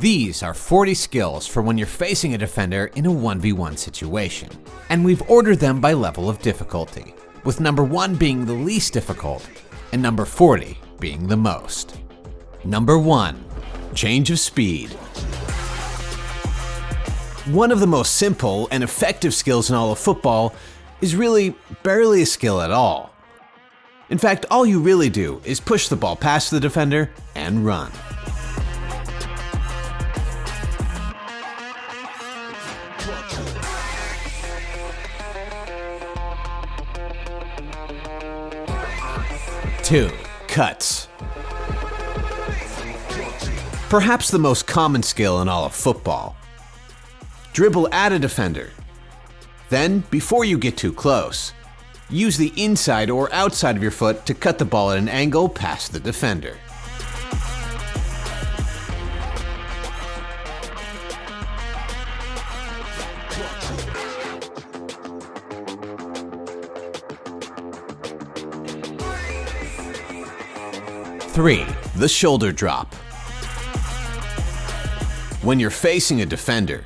These are 40 skills for when you're facing a defender in a 1v1 situation, and we've ordered them by level of difficulty, with number 1 being the least difficult and number 40 being the most. Number 1. Change of speed. One of the most simple and effective skills in all of football is really barely a skill at all. In fact, all you really do is push the ball past the defender and run. Two, cuts. Perhaps the most common skill in all of football. Dribble at a defender. Then, before you get too close, use the inside or outside of your foot to cut the ball at an angle past the defender. Three, the shoulder drop. When you're facing a defender,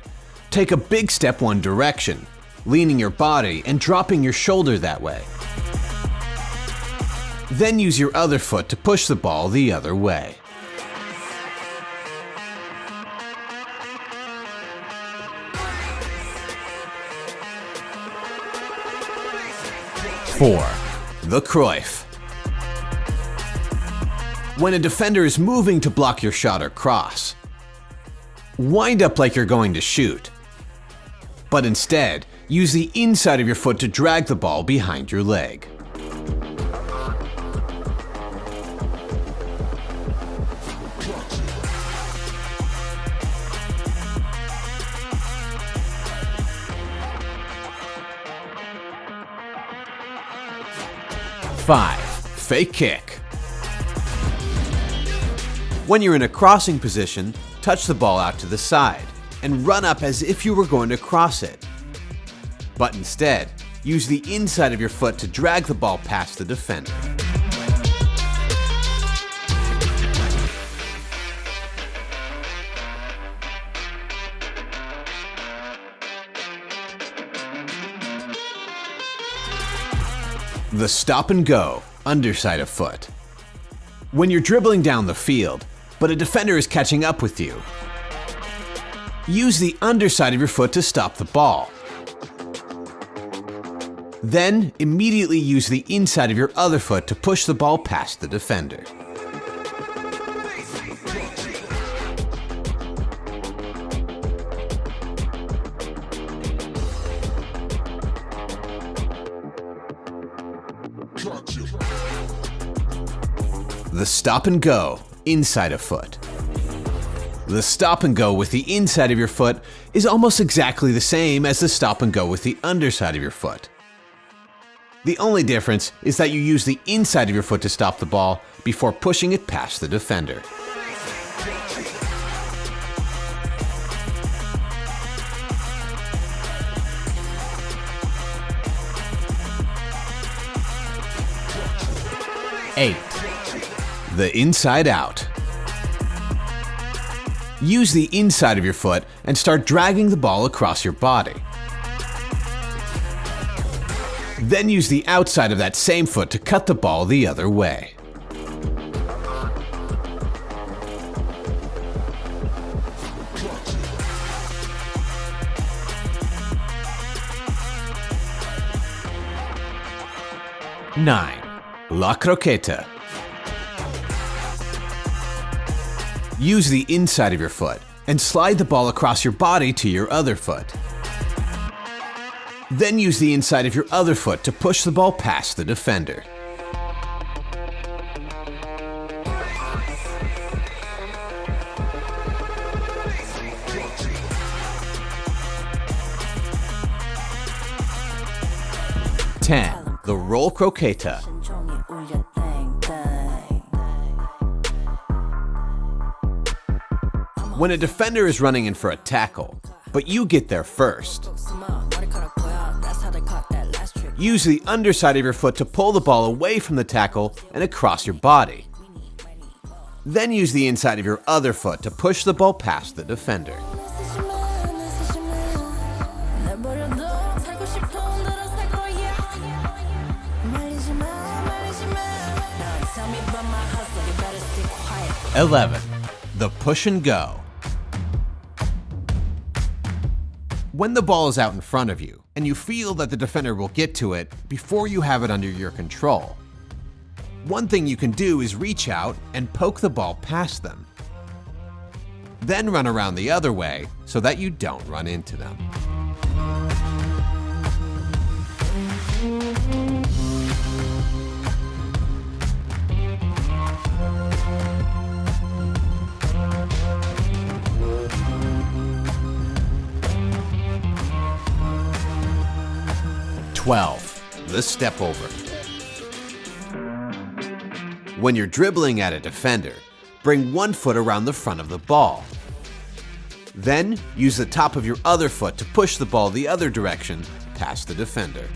take a big step one direction, leaning your body and dropping your shoulder that way. Then use your other foot to push the ball the other way. Four, the Cruyff. When a defender is moving to block your shot or cross, wind up like you're going to shoot, but instead use the inside of your foot to drag the ball behind your leg. Five, fake kick. When you're in a crossing position, touch the ball out to the side and run up as if you were going to cross it. But instead, use the inside of your foot to drag the ball past the defender. The stop and go, underside of foot. When you're dribbling down the field, but a defender is catching up with you, use the underside of your foot to stop the ball. Then, immediately use the inside of your other foot to push the ball past the defender. The stop and go, inside of foot. The stop and go with the inside of your foot is almost exactly the same as the stop and go with the underside of your foot. The only difference is that you use the inside of your foot to stop the ball before pushing it past the defender. Eight, the inside out. Use the inside of your foot and start dragging the ball across your body. Then use the outside of that same foot to cut the ball the other way. Nine, La Croqueta. Use the inside of your foot and slide the ball across your body to your other foot. Then use the inside of your other foot to push the ball past the defender. Ten, the roll croqueta. When a defender is running in for a tackle, but you get there first, use the underside of your foot to pull the ball away from the tackle and across your body. Then use the inside of your other foot to push the ball past the defender. "11. The push and go. When the ball is out in front of you, and you feel that the defender will get to it before you have it under your control, one thing you can do is reach out and poke the ball past them. Then run around the other way so that you don't run into them. The step over. When you're dribbling at a defender, bring one foot around the front of the ball. Then use the top of your other foot to push the ball the other direction past the defender.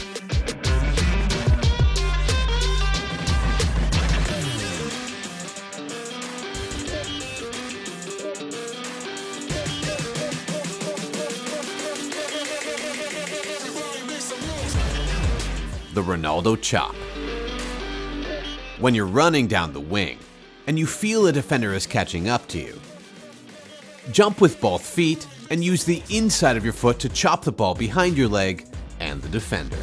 The Ronaldo Chop. When you're running down the wing and you feel a defender is catching up to you, jump with both feet and use the inside of your foot to chop the ball behind your leg and the defender.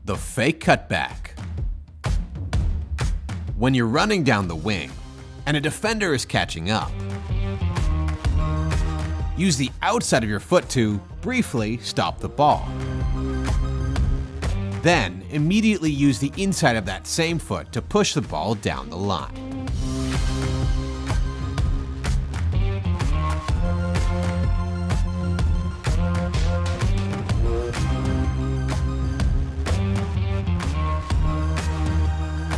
The fake cutback. When you're running down the wing and a defender is catching up, use the outside of your foot to briefly stop the ball. Then immediately use the inside of that same foot to push the ball down the line.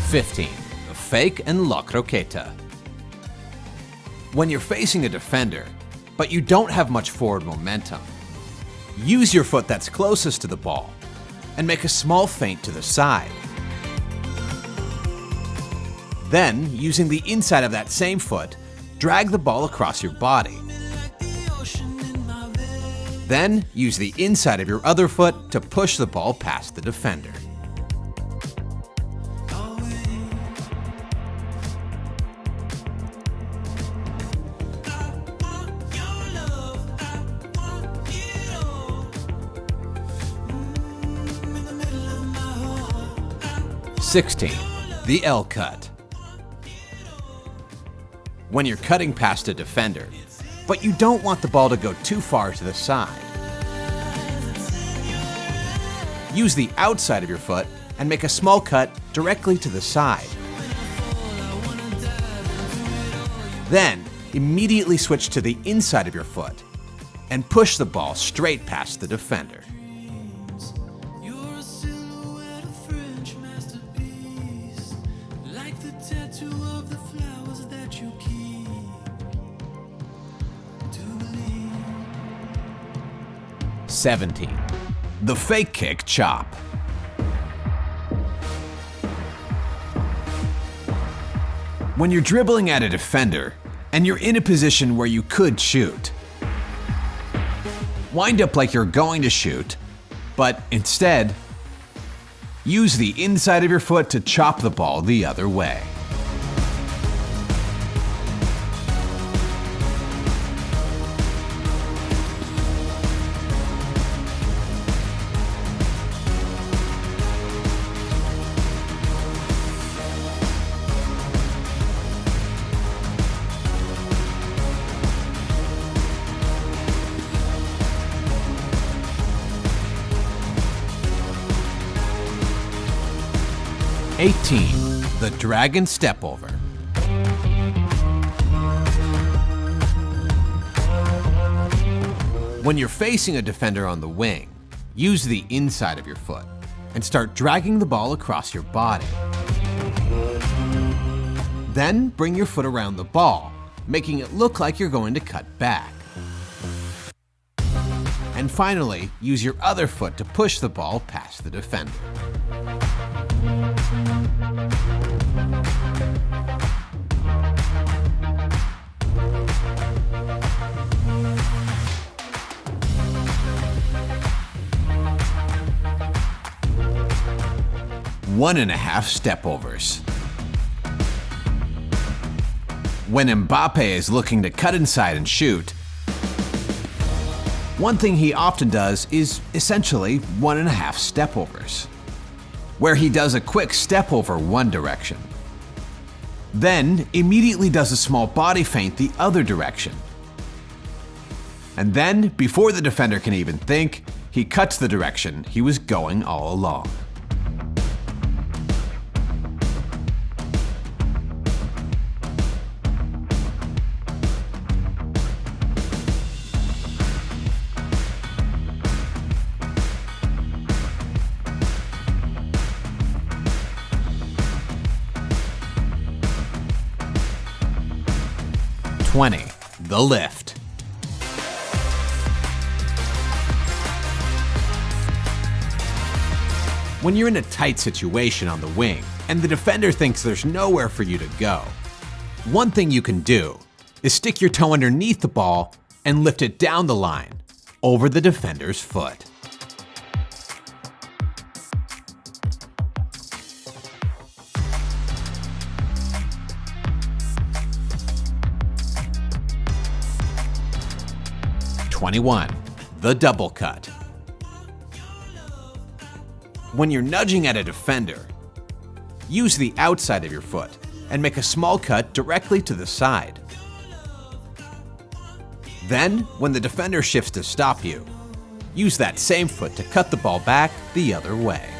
The fake and la croqueta. When you're facing a defender, but you don't have much forward momentum, use your foot that's closest to the ball and make a small feint to the side. Then, using the inside of that same foot, drag the ball across your body. Then, use the inside of your other foot to push the ball past the defender. The L cut. When you're cutting past a defender, but you don't want the ball to go too far to the side, use the outside of your foot and make a small cut directly to the side. Then, immediately switch to the inside of your foot and push the ball straight past the defender. The fake kick chop. When you're dribbling at a defender and you're in a position where you could shoot, wind up like you're going to shoot, but instead, use the inside of your foot to chop the ball the other way. The dragon step over. When you're facing a defender on the wing, use the inside of your foot and start dragging the ball across your body. Then bring your foot around the ball, making it look like you're going to cut back. And finally, use your other foot to push the ball past the defender. One and a half step overs. When Mbappe is looking to cut inside and shoot, one thing he often does is essentially 1.5 step overs, where he does a quick step over one direction, then immediately does a small body feint the other direction. And then, before the defender can even think, he cuts the direction he was going all along. The lift. When you're in a tight situation on the wing and the defender thinks there's nowhere for you to go, one thing you can do is stick your toe underneath the ball and lift it down the line over the defender's foot. The double cut. When you're nudging at a defender, use the outside of your foot and make a small cut directly to the side. Then, when the defender shifts to stop you, use that same foot to cut the ball back the other way.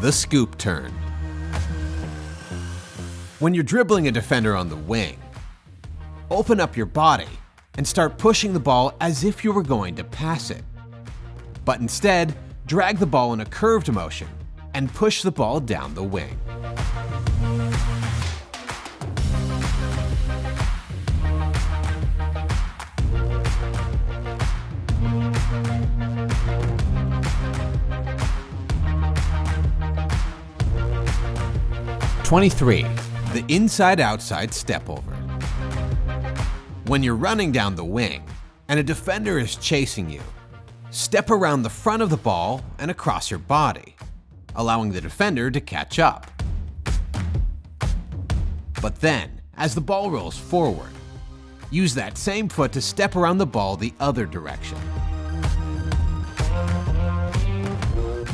The scoop turn. When you're dribbling a defender on the wing, open up your body and start pushing the ball as if you were going to pass it. But instead, drag the ball in a curved motion and push the ball down the wing. The inside-outside step over. When you're running down the wing and a defender is chasing you, step around the front of the ball and across your body, allowing the defender to catch up. But then, as the ball rolls forward, use that same foot to step around the ball the other direction.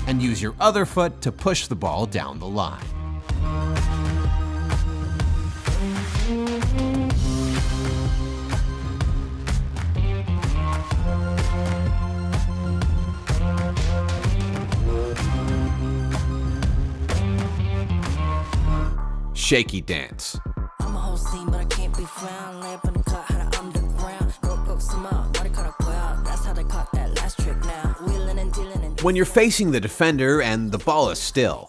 And use your other foot to push the ball down the line. Shaky Dance. I'm a whole scene, but I can't be found. Lay up in the cut, how to underground. Go some out. That's how they caught that last trick now. Wheeling and dealing and when you're facing the defender and the ball is still,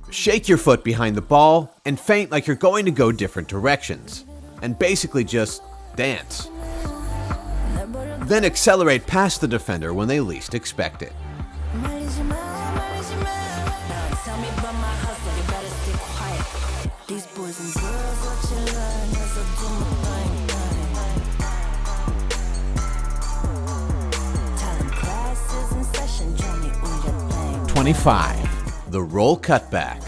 shake your foot behind the ball and feint like you're going to go different directions, and basically just dance. Then accelerate past the defender when they least expect it. These boys and girls, what you learn is a talent classes in session, join me on your thing. 25. The roll cutback.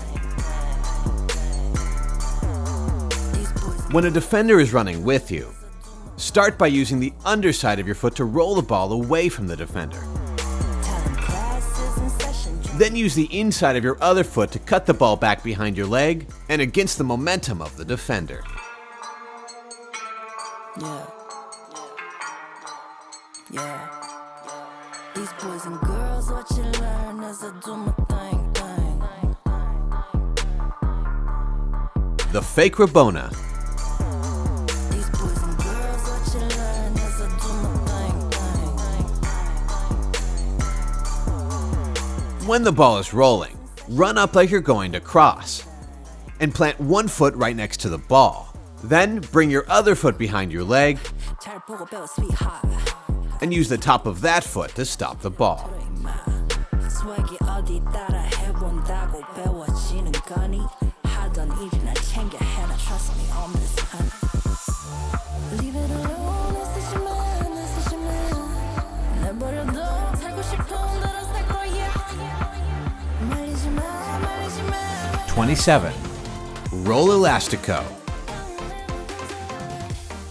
When a defender is running with you, start by using the underside of your foot to roll the ball away from the defender. Then use the inside of your other foot to cut the ball back behind your leg and against the momentum of the defender. These boys and girls, what you learn as I do my thing. The fake Rabona. These boys and girls, what you learn as I do my thing. When the ball is rolling, run up like you're going to cross, and plant one foot right next to the ball. Then bring your other foot behind your leg 잘 보고 배워, sweetheart. and use the top of that foot to stop the ball. swag이 어디 따라 해본다고 배워지는 거니? 하던 일이나 챙겨 해라. Trust me on this, honey. Leave it alone, 쓰지마. 내버려둬, 살고 싶은 대로 살 거야. 말리지마. 27. Roll Elastico.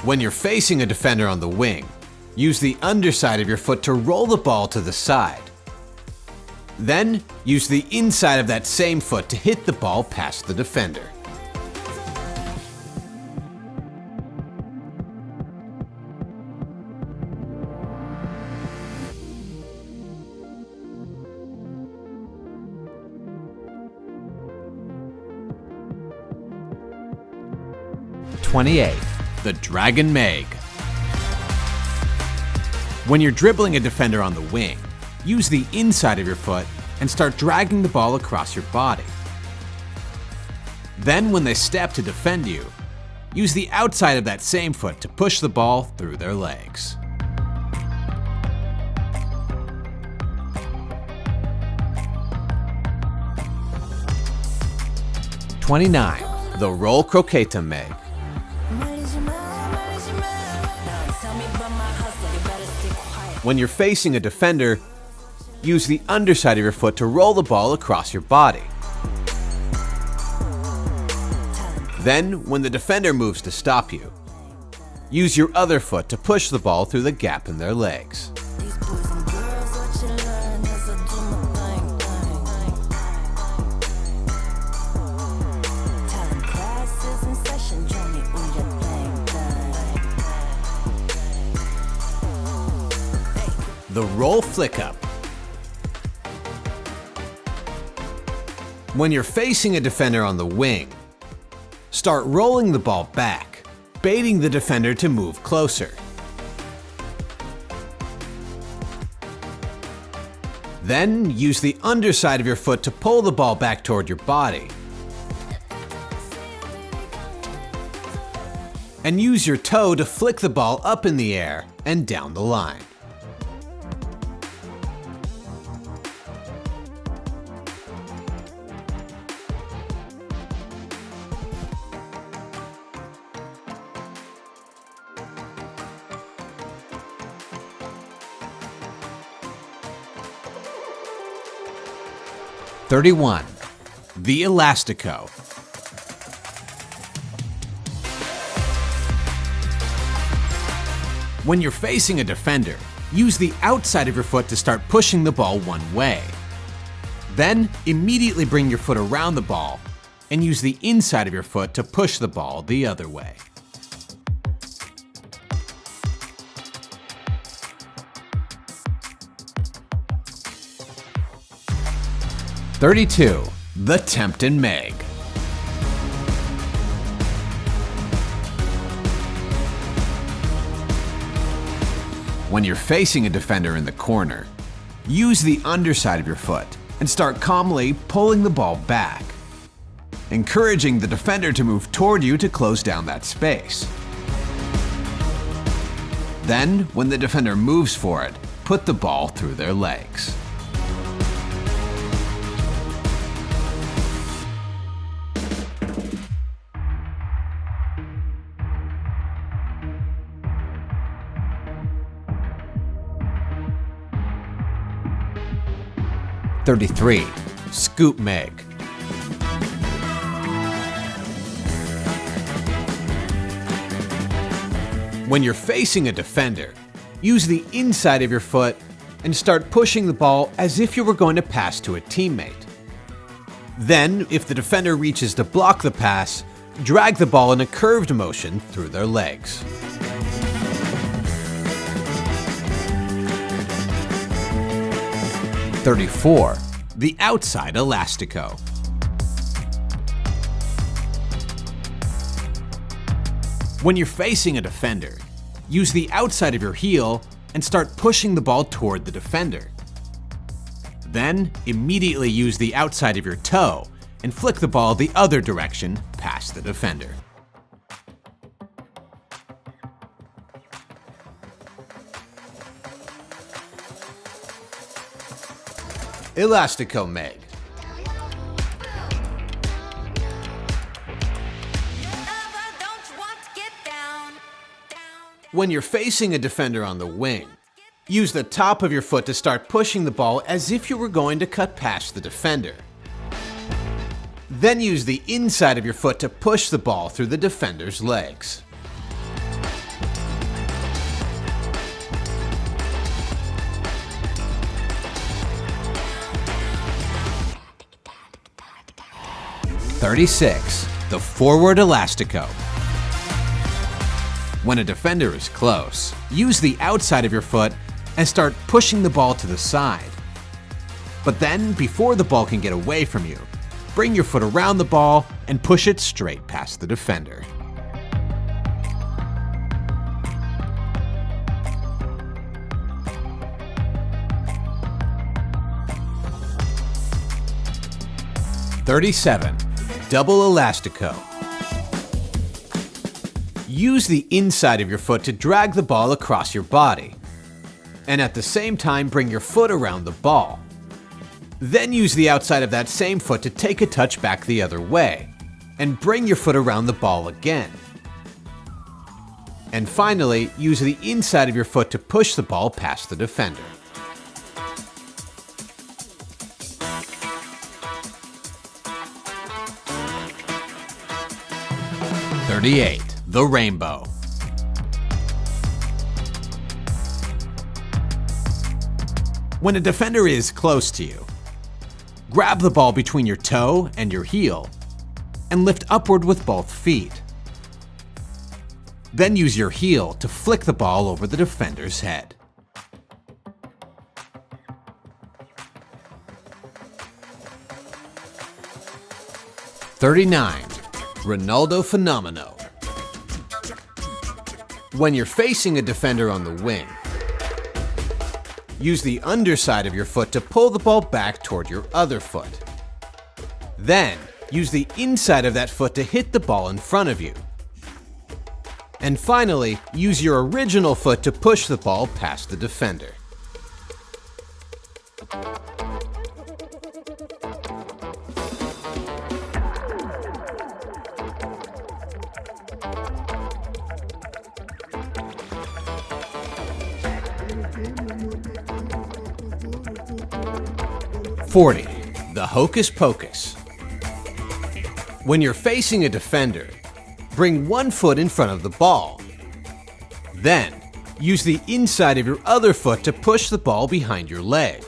When you're facing a defender on the wing, use the underside of your foot to roll the ball to the side. Then, use the inside of that same foot to hit the ball past the defender. The Dragon Meg. When you're dribbling a defender on the wing, use the inside of your foot and start dragging the ball across your body. Then, when they step to defend you, use the outside of that same foot to push the ball through their legs. The Roll Croqueta Meg. When you're facing a defender, use the underside of your foot to roll the ball across your body. Then, when the defender moves to stop you, use your other foot to push the ball through the gap in their legs. The Roll Flick Up. When you're facing a defender on the wing, start rolling the ball back, baiting the defender to move closer. Then use the underside of your foot to pull the ball back toward your body. And use your toe to flick the ball up in the air and down the line. The Elastico. When you're facing a defender, use the outside of your foot to start pushing the ball one way. Then, immediately bring your foot around the ball and use the inside of your foot to push the ball the other way. The Tempt and Meg. When you're facing a defender in the corner, use the underside of your foot and start calmly pulling the ball back, encouraging the defender to move toward you to close down that space. Then, when the defender moves for it, put the ball through their legs. Scoop Meg. When you're facing a defender, use the inside of your foot and start pushing the ball as if you were going to pass to a teammate. Then, if the defender reaches to block the pass, drag the ball in a curved motion through their legs. 34. The outside elastico. When you're facing a defender, use the outside of your heel and start pushing the ball toward the defender. Then, immediately use the outside of your toe and flick the ball the other direction past the defender. Elastico Meg. When you're facing a defender on the wing, use the top of your foot to start pushing the ball as if you were going to cut past the defender. Then use the inside of your foot to push the ball through the defender's legs. The forward elastico. When a defender is close, use the outside of your foot and start pushing the ball to the side. But then, before the ball can get away from you, bring your foot around the ball and push it straight past the defender. Double elastico. Use the inside of your foot to drag the ball across your body, and at the same time bring your foot around the ball. Then use the outside of that same foot to take a touch back the other way, and bring your foot around the ball again. And finally, use the inside of your foot to push the ball past the defender. The rainbow. When a defender is close to you, grab the ball between your toe and your heel and lift upward with both feet. Then use your heel to flick the ball over the defender's head. Ronaldo Fenomeno. When you're facing a defender on the wing, use the underside of your foot to pull the ball back toward your other foot. Then, use the inside of that foot to hit the ball in front of you. And finally, use your original foot to push the ball past the defender. The Hocus Pocus. When you're facing a defender, bring one foot in front of the ball. Then, use the inside of your other foot to push the ball behind your leg.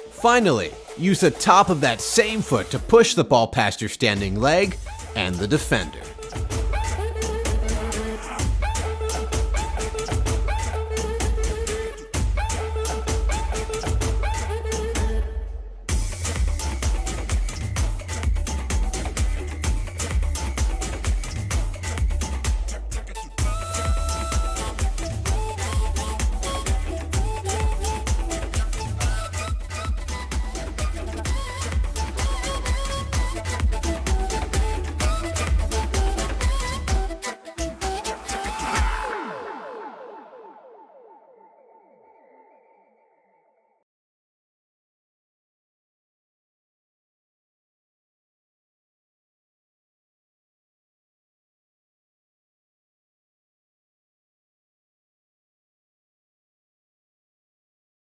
Finally, use the top of that same foot to push the ball past your standing leg and the defender.